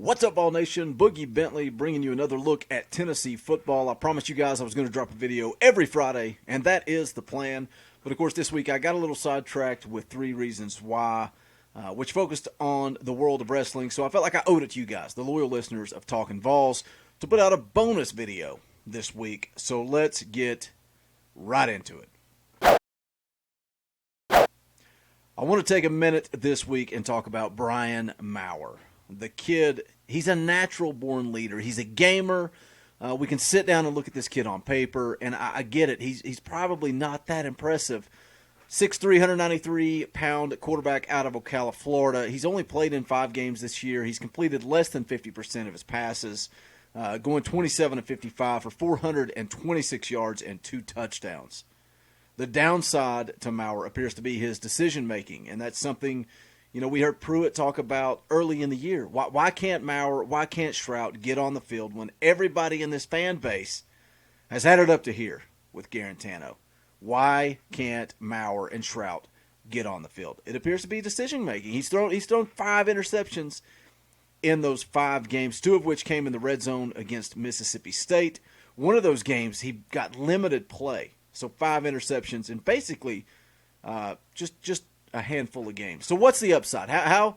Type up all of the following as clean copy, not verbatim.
What's up, All Nation? Boogie Bentley bringing you another look at Tennessee football. I promised you guys I was going to drop a video every Friday, and that is the plan. But, of course, this week I got a little sidetracked with 3 reasons why, which focused on the world of wrestling. So I felt like I owed it to you guys, the loyal listeners of Talkin VAWLS, to put out a bonus video this week. So let's get right into it. I want to take a minute this week and talk about Brian Maurer. The kid, he's a natural-born leader. He's a gamer. We can sit down and look at this kid on paper, and I get it. He's probably not that impressive. 6'3", 193-pound quarterback out of Ocala, Florida. He's only played in 5 games this year. He's completed less than 50% of his passes, going 27 of 55 for 426 yards and 2 touchdowns. The downside to Maurer appears to be his decision-making, and that's something, you know, we heard Pruitt talk about early in the year. Why can't Maurer, why can't Stroud get on the field when everybody in this fan base has had it up to here with Garantano? Why can't Maurer and Stroud get on the field? It appears to be decision-making. He's thrown 5 interceptions in those 5 games, 2 of which came in the red zone against Mississippi State. One of those games, he got limited play. So 5 interceptions and basically just a handful of games. So what's the upside? How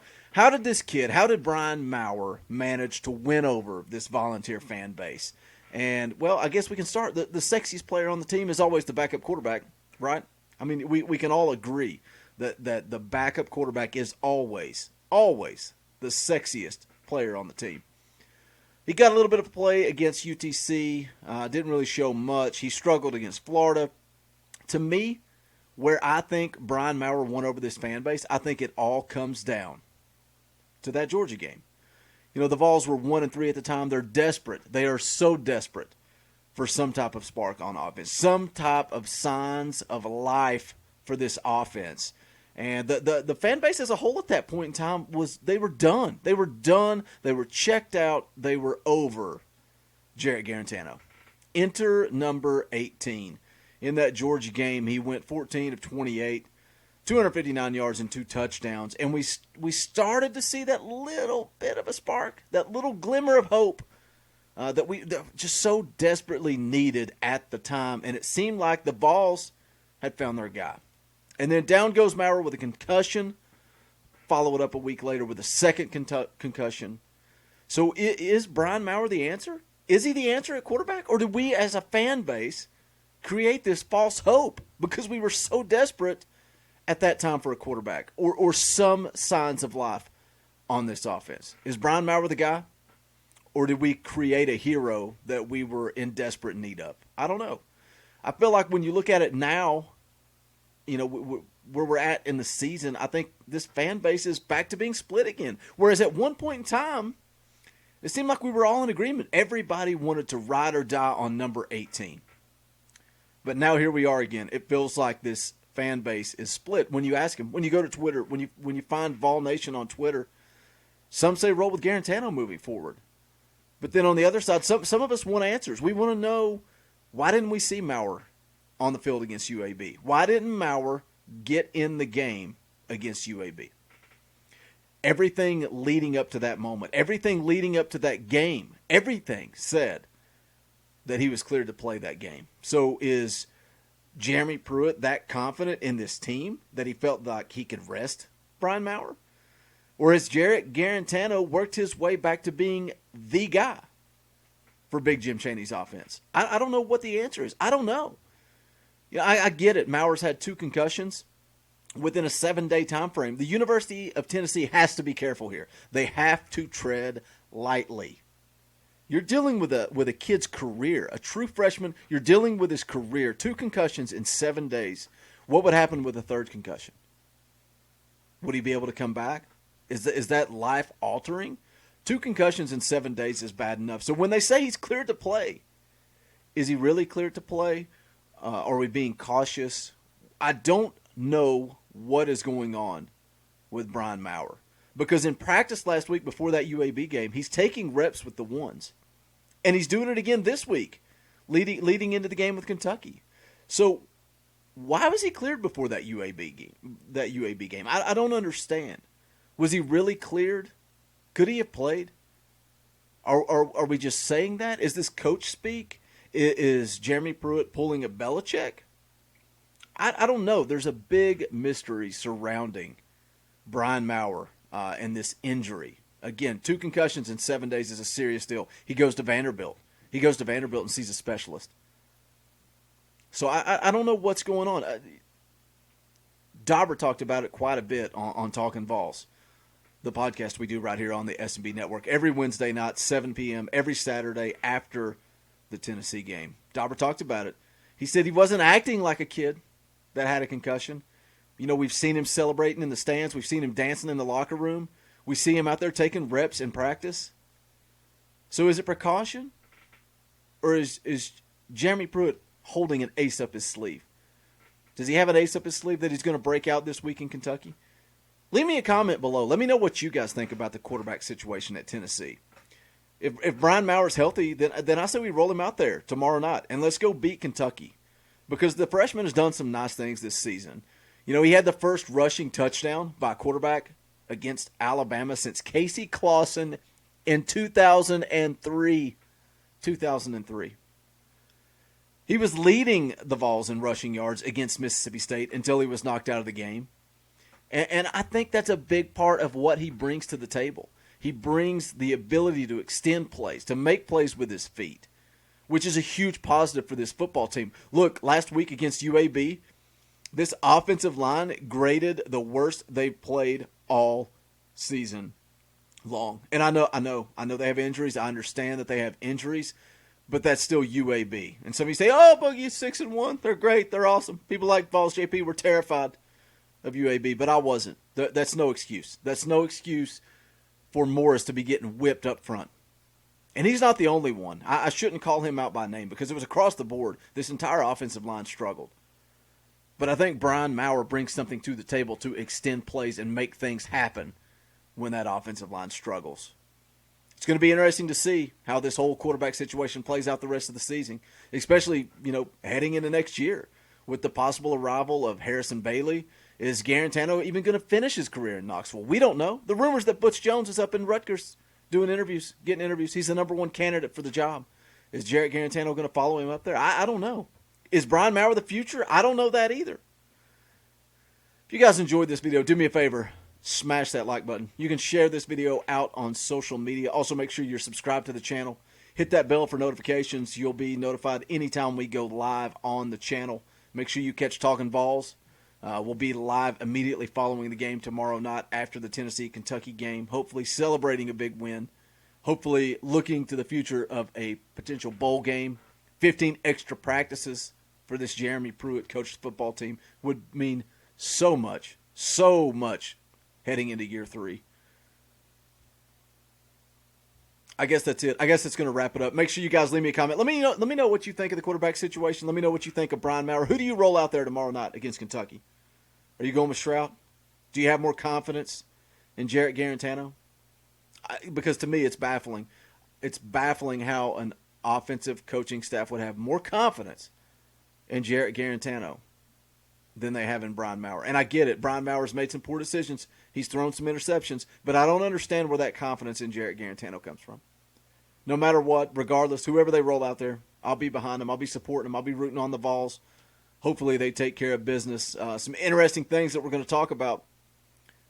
did this kid, how did Brian Maurer manage to win over this volunteer fan base? And, well, I guess we can start. The sexiest player on the team is always the backup quarterback, right? I mean, we can all agree that the backup quarterback is always the sexiest player on the team. He got a little bit of play against UTC, didn't really show much. He struggled against Florida. To me, where I think Brian Maurer won over this fan base, I think it all comes down to that Georgia game. You know, the Vols were 1-3 at the time. They're desperate. They are so desperate for some type of spark on offense, some type of signs of life for this offense. And the fan base as a whole at that point in time they were done. They were done. They were checked out. They were over Jarrett Garantano. Enter number 18. In that Georgia game, he went 14 of 28, 259 yards and 2 touchdowns. And we started to see that little bit of a spark, that little glimmer of hope that we just so desperately needed at the time. And it seemed like the Vols had found their guy. And then down goes Maurer with a concussion. Follow it up a week later with a second concussion. So is Brian Maurer the answer? Is he the answer at quarterback? Or did we as a fan base create this false hope because we were so desperate at that time for a quarterback or some signs of life on this offense? Is Brian Maurer the guy? Or did we create a hero that we were in desperate need of? I don't know. I feel like when you look at it now, you know, where we're at in the season, I think this fan base is back to being split again. Whereas at one point in time, it seemed like we were all in agreement. Everybody wanted to ride or die on number 18. But now here we are again. It feels like this fan base is split. When you ask them, when you go to Twitter, when you find Vol Nation on Twitter, some say roll with Garantano moving forward. But then on the other side, some of us want answers. We want to know, why didn't we see Maurer on the field against UAB? Why didn't Maurer get in the game against UAB? Everything leading up to that moment, everything leading up to that game, everything said that he was cleared to play that game. So is Jeremy Pruitt that confident in this team that he felt like he could rest Brian Maurer? Or has Jarrett Garantano worked his way back to being the guy for Big Jim Chaney's offense? I don't know what the answer is. I don't know. You know, I get it. Maurer's had 2 concussions within a 7-day time frame. The University of Tennessee has to be careful here. They have to tread lightly. You're dealing with a kid's career, a true freshman. You're dealing with his career. 2 concussions in 7 days. What would happen with a 3rd concussion? Would he be able to come back? Is that life-altering? 2 concussions in 7 days is bad enough. So when they say he's cleared to play, is he really cleared to play? Are we being cautious? I don't know what is going on with Brian Maurer. Because in practice last week before that UAB game, he's taking reps with the ones. And he's doing it again this week, leading into the game with Kentucky. So why was he cleared before that UAB game? I don't understand. Was he really cleared? Could he have played? Are we just saying that? Is this coach speak? Is Jeremy Pruitt pulling a Belichick? I don't know. There's a big mystery surrounding Brian Maurer and this injury. Again, 2 concussions in 7 days is a serious deal. He goes to Vanderbilt. He goes to Vanderbilt and sees a specialist. So I don't know what's going on. Dauber talked about it quite a bit on Talkin VAWLS, the podcast we do right here on the S&B Network every Wednesday night, 7 p.m., every Saturday after the Tennessee game. Dauber talked about it. He said he wasn't acting like a kid that had a concussion. You know, we've seen him celebrating in the stands. We've seen him dancing in the locker room. We see him out there taking reps in practice. So is it precaution? Or is Jeremy Pruitt holding an ace up his sleeve? Does he have an ace up his sleeve that he's going to break out this week in Kentucky? Leave me a comment below. Let me know what you guys think about the quarterback situation at Tennessee. If Brian Maurer's healthy, then I say we roll him out there tomorrow night, and let's go beat Kentucky. Because the freshman has done some nice things this season. You know, he had the first rushing touchdown by a quarterback against Alabama since Casey Clausen in 2003. 2003. He was leading the Vols in rushing yards against Mississippi State until he was knocked out of the game. And I think that's a big part of what he brings to the table. He brings the ability to extend plays, to make plays with his feet, which is a huge positive for this football team. Look, last week against UAB, this offensive line graded the worst they've played all season long. And I know they have injuries. I understand that they have injuries, but that's still UAB. And some of you say, "Oh, Boogie's 6-1. They're great. They're awesome." People like Vols JP were terrified of UAB, but I wasn't. That's no excuse. That's no excuse for Morris to be getting whipped up front. And he's not the only one. I shouldn't call him out by name because it was across the board. This entire offensive line struggled. But I think Brian Maurer brings something to the table to extend plays and make things happen when that offensive line struggles. It's going to be interesting to see how this whole quarterback situation plays out the rest of the season, especially, heading into next year with the possible arrival of Harrison Bailey. Is Garantano even going to finish his career in Knoxville? We don't know. The rumors that Butch Jones is up in Rutgers doing interviews, getting interviews. He's the number 1 candidate for the job. Is Jarrett Garantano going to follow him up there? I don't know. Is Brian Maurer the future? I don't know that either. If you guys enjoyed this video, do me a favor. Smash that like button. You can share this video out on social media. Also, make sure you're subscribed to the channel. Hit that bell for notifications. You'll be notified anytime we go live on the channel. Make sure you catch Talkin VAWLS. We'll be live immediately following the game tomorrow night after the Tennessee-Kentucky game, hopefully celebrating a big win, hopefully looking to the future of a potential bowl game. 15 extra practices for this Jeremy Pruitt coached football team would mean so much heading into year 3. I guess that's it. I guess it's going to wrap it up. Make sure you guys leave me a comment. Let me know what you think of the quarterback situation. Let me know what you think of Brian Maurer. Who do you roll out there tomorrow night against Kentucky? Are you going with Stroud? Do you have more confidence in Jarrett Garantano? Because to me, it's baffling. It's baffling how an offensive coaching staff would have more confidence in Jarrett Garantano than they have in Brian Maurer. And I get it. Brian Maurer's made some poor decisions. He's thrown some interceptions. But I don't understand where that confidence in Jarrett Garantano comes from. No matter what, regardless, whoever they roll out there, I'll be behind them. I'll be supporting them. I'll be rooting on the Vols. Hopefully they take care of business. Some interesting things that we're going to talk about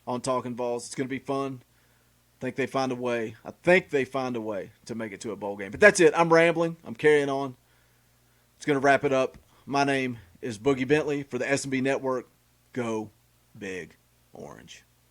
on Talkin VAWLS. It's going to be fun. I think they find a way to make it to a bowl game. But that's it. I'm rambling. I'm carrying on. It's going to wrap it up. My name is Boogie Bentley for the S&B Network. Go Big Orange.